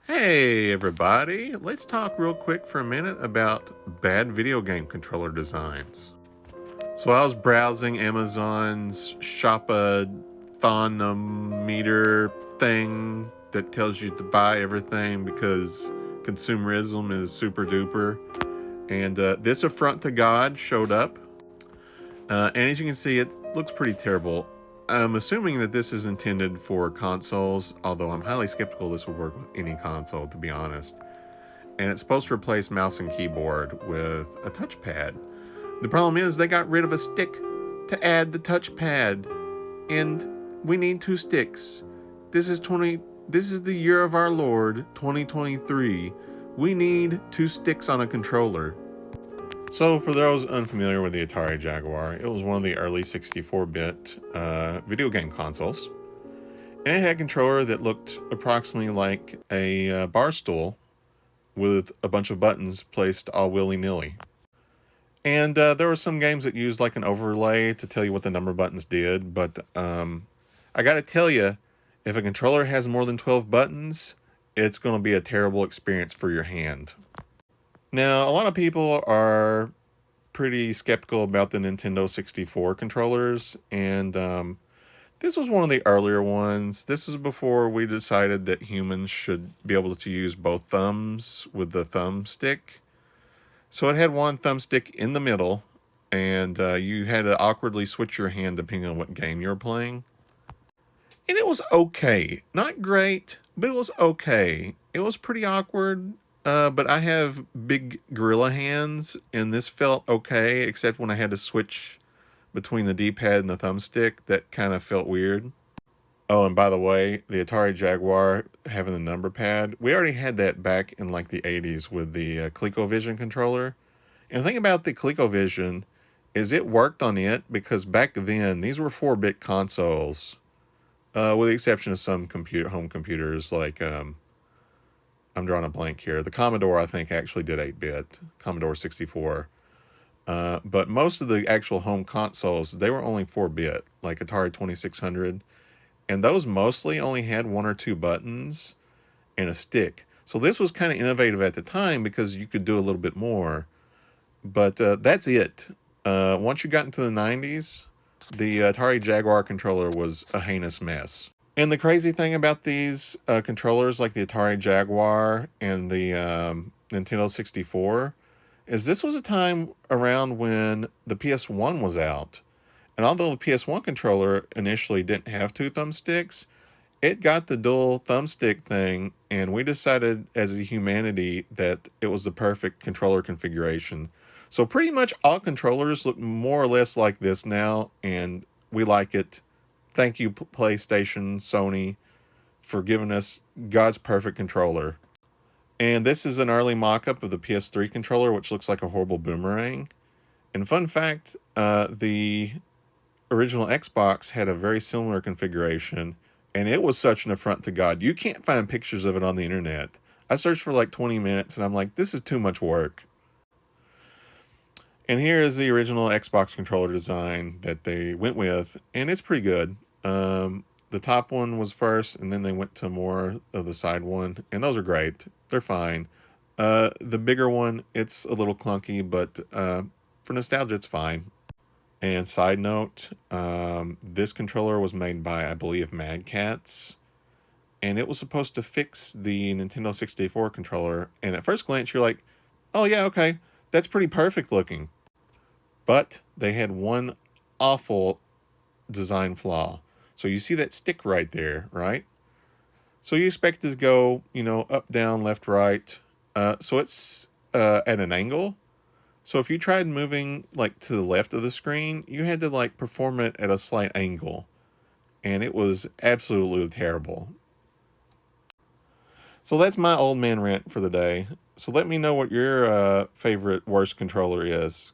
Hey everybody, let's talk real quick for a minute about bad video game controller designs. So I was browsing Amazon's Shop-a-thonometer thing that tells you to buy everything because consumerism is super duper. And this affront to God showed up. And as you can see, it looks pretty terrible. I'm assuming that this is intended for consoles, although I'm highly skeptical this will work with any console, to be honest. And it's supposed to replace mouse and keyboard with a touchpad. The problem is they got rid of a stick to add the touchpad, and we need two sticks. This is the year of our Lord, 2023. We need two sticks on a controller. So, for those unfamiliar with the Atari Jaguar, it was one of the early 64-bit video game consoles. And it had a controller that looked approximately like a bar stool with a bunch of buttons placed all willy-nilly. And there were some games that used like an overlay to tell you what the number buttons did, but I gotta tell you, if a controller has more than 12 buttons, it's going to be a terrible experience for your hand. Now, a lot of people are pretty skeptical about the Nintendo 64 controllers, and this was one of the earlier ones. This was before we decided that humans should be able to use both thumbs with the thumbstick. So it had one thumbstick in the middle, and you had to awkwardly switch your hand depending on what game you were playing. And it was okay. Not great, but it was okay. It was pretty awkward, but I have big gorilla hands, and this felt okay, except when I had to switch between the D-pad and the thumbstick. That kind of felt weird. Oh, and by the way, the Atari Jaguar having the number pad, we already had that back in like the 80s with the ColecoVision controller. And the thing about the ColecoVision is it worked on it because back then these were 4-bit consoles, with the exception of some home computers like I'm drawing a blank here. The Commodore I think actually did 8-bit, Commodore 64. But most of the actual home consoles they were only 4-bit, like Atari 2600, and those mostly only had one or two buttons and a stick. So this was kind of innovative at the time because you could do a little bit more. But that's it. Once you got into the 90s, the Atari Jaguar controller was a heinous mess. And the crazy thing about these controllers, like the Atari Jaguar and the Nintendo 64, is this was a time around when the PS1 was out. And although the PS1 controller initially didn't have two thumbsticks, it got the dual thumbstick thing, and we decided as a humanity that it was the perfect controller configuration. So pretty much all controllers look more or less like this now, and we like it. Thank you, PlayStation, Sony, for giving us God's perfect controller. And this is an early mock-up of the PS3 controller, which looks like a horrible boomerang. And fun fact, the original Xbox had a very similar configuration, and it was such an affront to God. You can't find pictures of it on the internet. I searched for like 20 minutes, and I'm like, this is too much work. And here is the original Xbox controller design that they went with, and it's pretty good. The top one was first, and then they went to more of the side one, and those are great. They're fine. The bigger one, it's a little clunky, but for nostalgia, it's fine. And side note, this controller was made by, I believe, Mad Catz, and it was supposed to fix the Nintendo 64 controller. And at first glance, you're like, oh yeah, okay, that's pretty perfect looking. But they had one awful design flaw. So you see that stick right there, right? So you expect it to go, up, down, left, right. So it's at an angle. So if you tried moving like to the left of the screen, you had to like perform it at a slight angle. And it was absolutely terrible. So that's my old man rant for the day. So let me know what your favorite worst controller is.